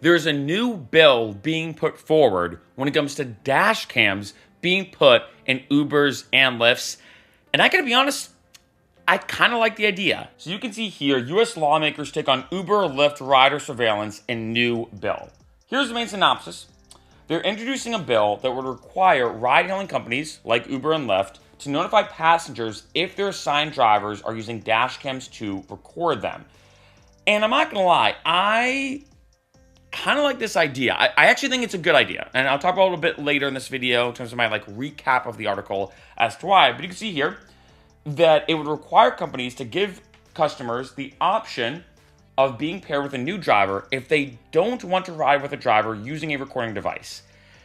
There's a new bill being put forward when it comes to dash cams being put in Ubers and Lyfts. And I gotta be honest, I kind of like the idea. So you can see here, US lawmakers take on Uber, Lyft rider surveillance in new bill. Here's the main synopsis. They're introducing a bill that would require ride-hailing companies like Uber and Lyft to notify passengers if their assigned drivers are using dash cams to record them. And I'm not gonna lie, I kind of like this idea. I actually think it's a good idea. And I'll talk about it a little bit later in this video in terms of my recap of the article as to why. But you can see here that it would require companies to give customers the option of being paired with a new driver if they don't want to ride with a driver using a recording device.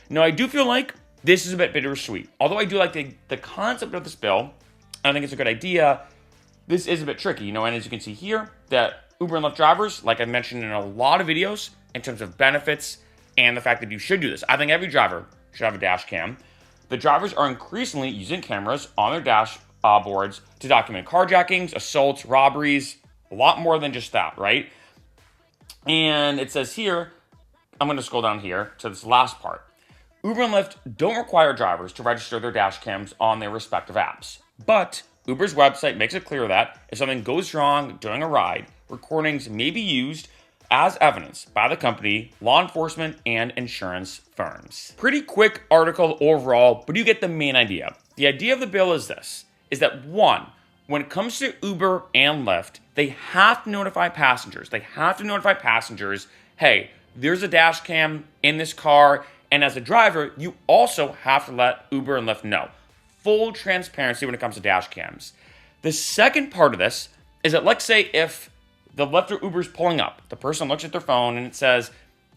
Now, I do feel like this is a bit bittersweet. Although I do like the concept of this bill, I think it's a good idea, this is a bit tricky, and as you can see here, that Uber and Lyft drivers, like I mentioned in a lot of videos, in terms of benefits and the fact that you should do this. I think every driver should have a dash cam. The drivers are increasingly using cameras on their dash boards to document carjackings, assaults, robberies, a lot more than just that, right? And it says here, I'm going to scroll down here to this last part. Uber and Lyft don't require drivers to register their dash cams on their respective apps. But Uber's website makes it clear that if something goes wrong during a ride, recordings may be used as evidence by the company, law enforcement, and insurance firms. Pretty quick article overall, but you get the main idea. The idea of the bill is this, is that one, when it comes to Uber and Lyft, they have to notify passengers. They have to notify passengers, hey, there's a dash cam in this car, and as a driver, you also have to let Uber and Lyft know. Full transparency when it comes to dash cams. The second part of this is that let's say if the Lyft or Uber's pulling up, the person looks at their phone and it says,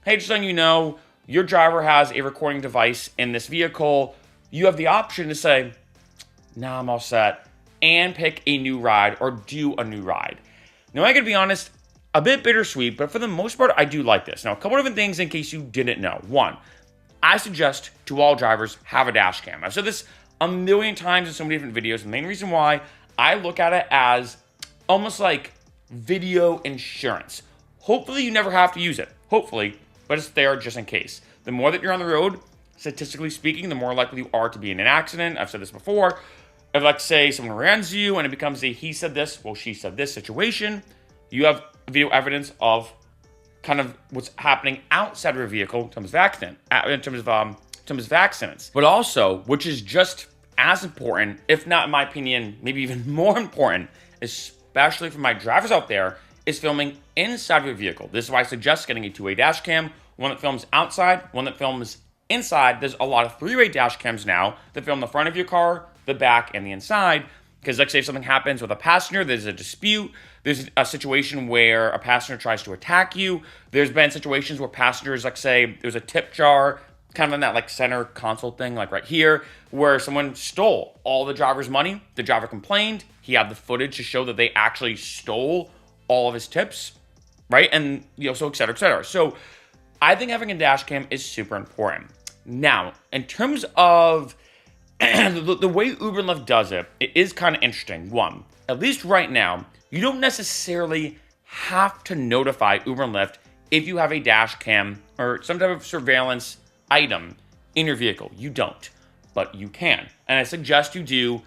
hey, just letting you know, your driver has a recording device in this vehicle. You have the option to say, nah, I'm all set, and pick a new ride or do a new ride. Now, I gotta be honest, a bit bittersweet, but for the most part, I do like this. Now, a couple different things in case you didn't know. One, I suggest to all drivers have a dash cam. I've said this a million times in so many different videos. The main reason why I look at it as almost like video insurance. Hopefully you never have to use it. Hopefully, but it's there just in case. The more that you're on the road, statistically speaking, the more likely you are to be in an accident. I've said this before. If, let's say, someone runs you and it becomes a he said this, well, she said this situation, you have video evidence of kind of what's happening outside of a vehicle in terms of accident, in terms of accidents. But also, which is just as important, if not, in my opinion, maybe even more important, especially for my drivers out there, is filming inside of your vehicle. This is why I suggest getting a two-way dash cam, one that films outside, one that films inside. There's a lot of three-way dash cams now that film the front of your car, the back, and the inside. Because let's say if something happens with a passenger, there's a dispute, there's a situation where a passenger tries to attack you. There's been situations where passengers, let's say there's a tip jar, kind of in that center console thing, right here, where someone stole all the driver's money. The driver complained. He had the footage to show that they actually stole all of his tips, right? And, so et cetera, et cetera. So I think having a dash cam is super important. Now, in terms of the way Uber and Lyft does it, it is kind of interesting. One, at least right now, you don't necessarily have to notify Uber and Lyft if you have a dash cam or some type of surveillance item in your vehicle. You don't, but you can. And I suggest you do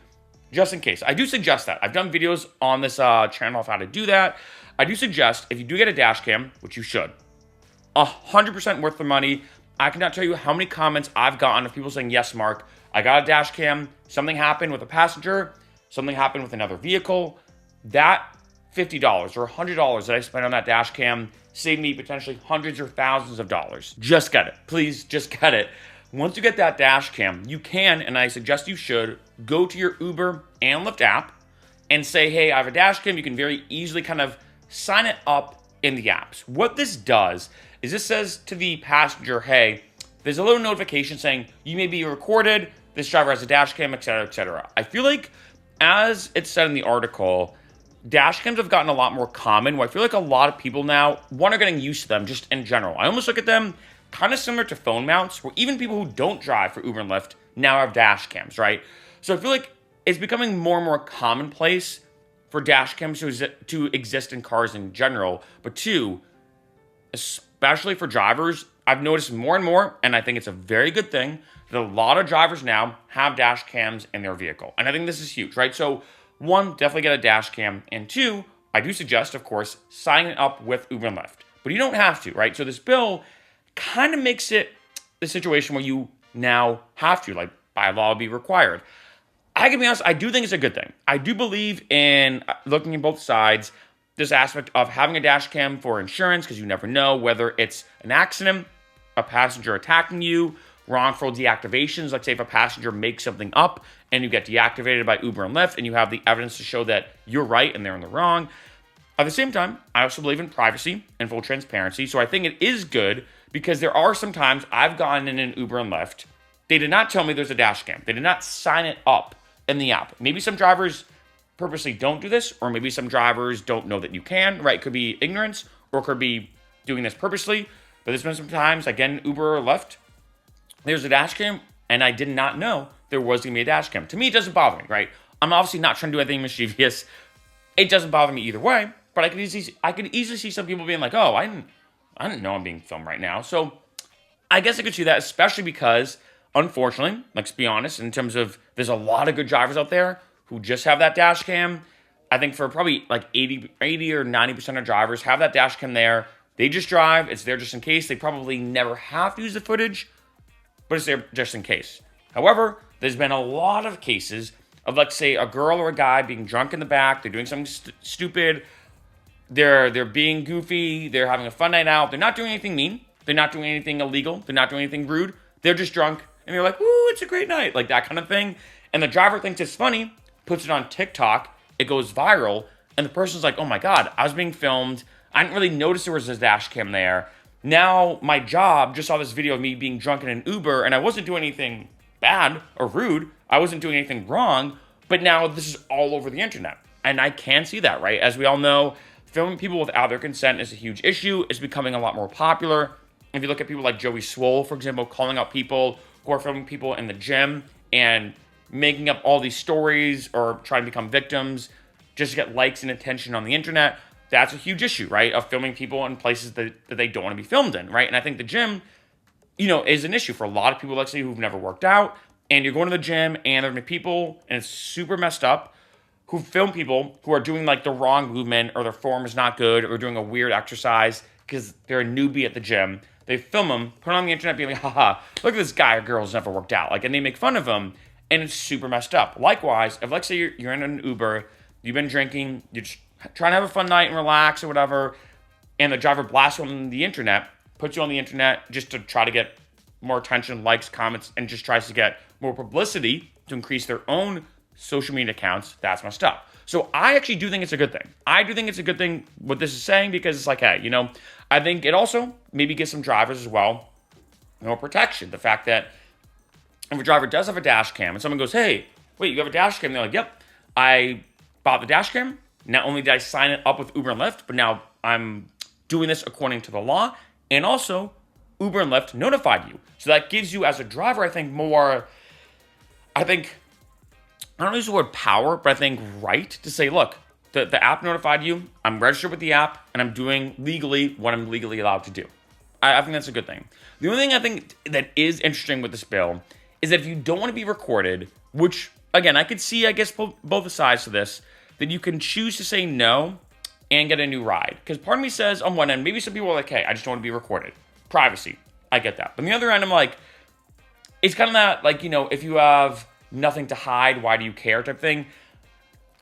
just in case. I do suggest that. I've done videos on this channel of how to do that. I do suggest if you do get a dash cam, which you should, 100% worth the money. I cannot tell you how many comments I've gotten of people saying, yes, Mark, I got a dash cam. Something happened with a passenger. Something happened with another vehicle. That $50 or $100 that I spent on that dash cam saved me potentially hundreds or thousands of dollars. Just get it. Please, just get it. Once you get that dash cam, you can, and I suggest you should, go to your Uber and Lyft app and say, hey, I have a dash cam. You can very easily kind of sign it up in the apps. What this does is this says to the passenger, hey, there's a little notification saying you may be recorded, this driver has a dash cam, et cetera, et cetera. I feel like, as it said in the article, dash cams have gotten a lot more common, where I feel like a lot of people now, one, are getting used to them just in general. I almost look at them kind of similar to phone mounts, where even people who don't drive for Uber and Lyft now have dash cams, right? So I feel like it's becoming more and more commonplace for dash cams to exist in cars in general, but two, especially for drivers, I've noticed more and more, and I think it's a very good thing, that a lot of drivers now have dash cams in their vehicle. And I think this is huge, right? So one, definitely get a dash cam. And two, I do suggest, of course, signing up with Uber and Lyft. But you don't have to, right? So this bill kind of makes it the situation where you now have to, like by law, be required. I can be honest, I do think it's a good thing. I do believe in looking at both sides, this aspect of having a dash cam for insurance, because you never know whether it's an accident, a passenger attacking you, wrongful deactivations, like say if a passenger makes something up and you get deactivated by Uber and Lyft and you have the evidence to show that you're right and they're in the wrong. At the same time, I also believe in privacy and full transparency. So I think it is good because there are some times I've gotten in an Uber and Lyft. They did not tell me there's a dash cam. They did not sign it up in the app. Maybe some drivers purposely don't do this, or maybe some drivers don't know that you can, right? It could be ignorance, or it could be doing this purposely. But there's been some times, again, Uber or Lyft, there's a dash cam, and I did not know there was going to be a dash cam. To me, it doesn't bother me, right? I'm obviously not trying to do anything mischievous. It doesn't bother me either way, but I could easily see some people being like, oh, I didn't know I'm being filmed right now. So I guess I could see that, especially because, unfortunately, let's be honest, in terms of there's a lot of good drivers out there who just have that dash cam. I think for probably like 80 or 90% of drivers have that dash cam there. They just drive. It's there just in case. They probably never have to use the footage, but it's there just in case. However, there's been a lot of cases of, let's say, a girl or a guy being drunk in the back. They're doing something stupid. They're being goofy. They're having a fun night out. They're not doing anything mean. They're not doing anything illegal. They're not doing anything rude. They're just drunk. And they're like, woo, it's a great night. Like that kind of thing. And the driver thinks it's funny, puts it on TikTok. It goes viral. And the person's like, oh my God, I was being filmed. I didn't really notice there was a dash cam there. Now my job just saw this video of me being drunk in an Uber, and I wasn't doing anything bad or rude. I wasn't doing anything wrong, but now this is all over the internet. And I can see that, right? As we all know, filming people without their consent is a huge issue. It's becoming a lot more popular. If you look at people like Joey Swole, for example, calling out people who are filming people in the gym and making up all these stories or trying to become victims just to get likes and attention on the internet, that's a huge issue, right? Of filming people in places that they don't want to be filmed in, right? And I think the gym, is an issue for a lot of people, let's say, who've never worked out, and you're going to the gym, and there are people, and it's super messed up, who film people who are doing, like, the wrong movement, or their form is not good, or doing a weird exercise because they're a newbie at the gym. They film them, put it on the internet, being like, haha, look at this guy or girl who's never worked out. Like, and they make fun of them, and it's super messed up. Likewise, if, let's say, you're in an Uber, you've been drinking, you're just trying to have a fun night and relax or whatever, and the driver blasts you on the internet, puts you on the internet just to try to get more attention, likes, comments, and just tries to get more publicity to increase their own social media accounts, that's messed up. So I actually do think it's a good thing. I do think it's a good thing what this is saying, because it's like, hey, I think it also maybe gives some drivers as well more protection. The fact that if a driver does have a dash cam and someone goes, hey, wait, you have a dash cam? And they're like, yep, I bought the dash cam. Not only did I sign it up with Uber and Lyft, but now I'm doing this according to the law. And also, Uber and Lyft notified you. So that gives you, as a driver, I think more, I don't use the word power, but I think right to say, look, the app notified you, I'm registered with the app, and I'm doing legally what I'm legally allowed to do. I think that's a good thing. The only thing I think that is interesting with this bill is that if you don't want to be recorded, which, again, I could see, I guess, both sides to this, that you can choose to say no and get a new ride. Because part of me says, on one end, maybe some people are like, hey, I just don't want to be recorded. Privacy. I get that. But on the other end, I'm like, it's kind of that, like, if you have nothing to hide, why do you care type thing.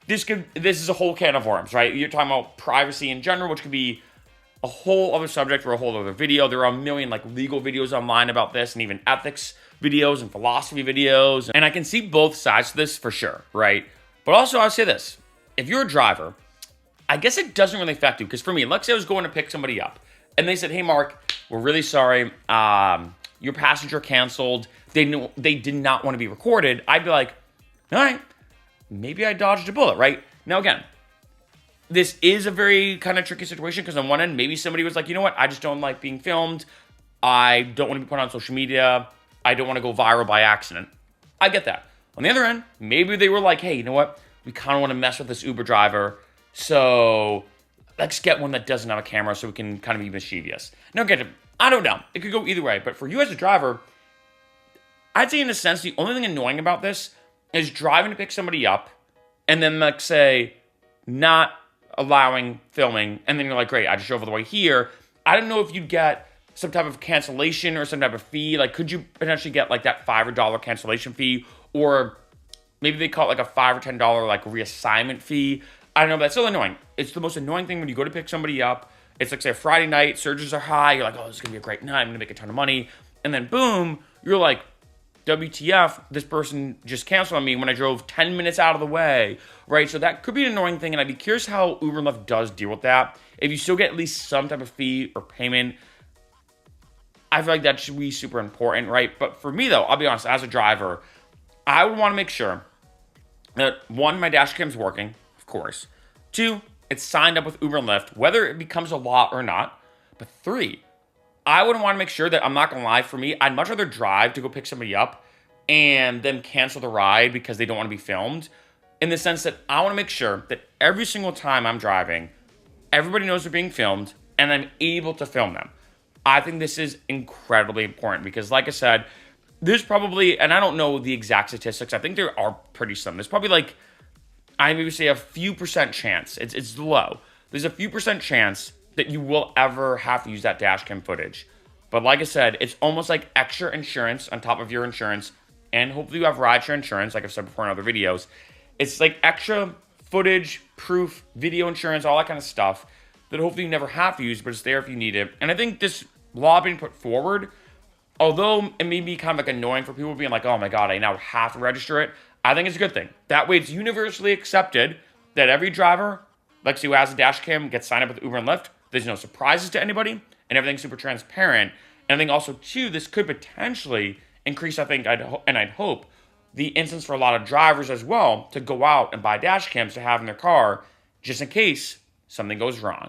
This is a whole can of worms, right? You're talking about privacy in general, which could be a whole other subject for a whole other video. There are a million legal videos online about this, and even ethics videos and philosophy videos. And I can see both sides to this for sure, right? But also I'll say this. If you're a driver, I guess it doesn't really affect you. Because for me, let's say I was going to pick somebody up and they said, hey, Mark, we're really sorry. Your passenger canceled. They did not want to be recorded. I'd be like, all right, maybe I dodged a bullet, right? Now, again, this is a very kind of tricky situation because on one end, maybe somebody was like, you know what? I just don't like being filmed. I don't want to be put on social media. I don't want to go viral by accident. I get that. On the other end, maybe they were like, hey, you know what? We kind of want to mess with this Uber driver. So let's get one that doesn't have a camera so we can kind of be mischievous. Now, I don't know. It could go either way. But for you as a driver, I'd say in a sense, the only thing annoying about this is driving to pick somebody up and then, like, say, not allowing filming. And then you're like, great, I just drove all the way here. I don't know if you'd get some type of cancellation or some type of fee. Like, could you potentially get, like, that $5 or $10 cancellation fee? Or maybe they call it, like, a $5 or $10, like, reassignment fee. I don't know, but that's still annoying. It's the most annoying thing when you go to pick somebody up. It's like, say, a Friday night, surges are high. You're like, oh, this is going to be a great night. I'm going to make a ton of money. And then, boom, you're like, WTF, this person just canceled on me when I drove 10 minutes out of the way, right? So that could be an annoying thing, and I'd be curious how Uber and Lyft does deal with that. If you still get at least some type of fee or payment, I feel like that should be super important, right? But for me, though, I'll be honest, as a driver, I would want to make sure that, one, my dash cam's working, of course. Two, it's signed up with Uber and Lyft, whether it becomes a law or not. But three, I would want to make sure that, I'm not going to lie, for me, I'd much rather drive to go pick somebody up and then cancel the ride because they don't want to be filmed, in the sense that I want to make sure that every single time I'm driving, everybody knows they're being filmed and I'm able to film them. I think this is incredibly important because, like I said, there's probably, and I don't know the exact statistics, I think there are pretty slim. There's probably like, I maybe say a few percent chance, it's low. There's a few percent chance that you will ever have to use that dash cam footage. But like I said, it's almost like extra insurance on top of your insurance, and hopefully you have rideshare insurance, like I've said before in other videos. It's like extra footage, proof, video insurance, all that kind of stuff that hopefully you never have to use, but it's there if you need it. And I think this law being put forward, although it may be kind of like annoying for people being like, oh my God, I now have to register it, I think it's a good thing. That way it's universally accepted that every driver, like who has a dash cam, gets signed up with Uber and Lyft. There's no surprises to anybody, and everything's super transparent. And I think also, too, this could potentially increase, I think, I'd hope, the instance for a lot of drivers as well to go out and buy dash cams to have in their car just in case something goes wrong.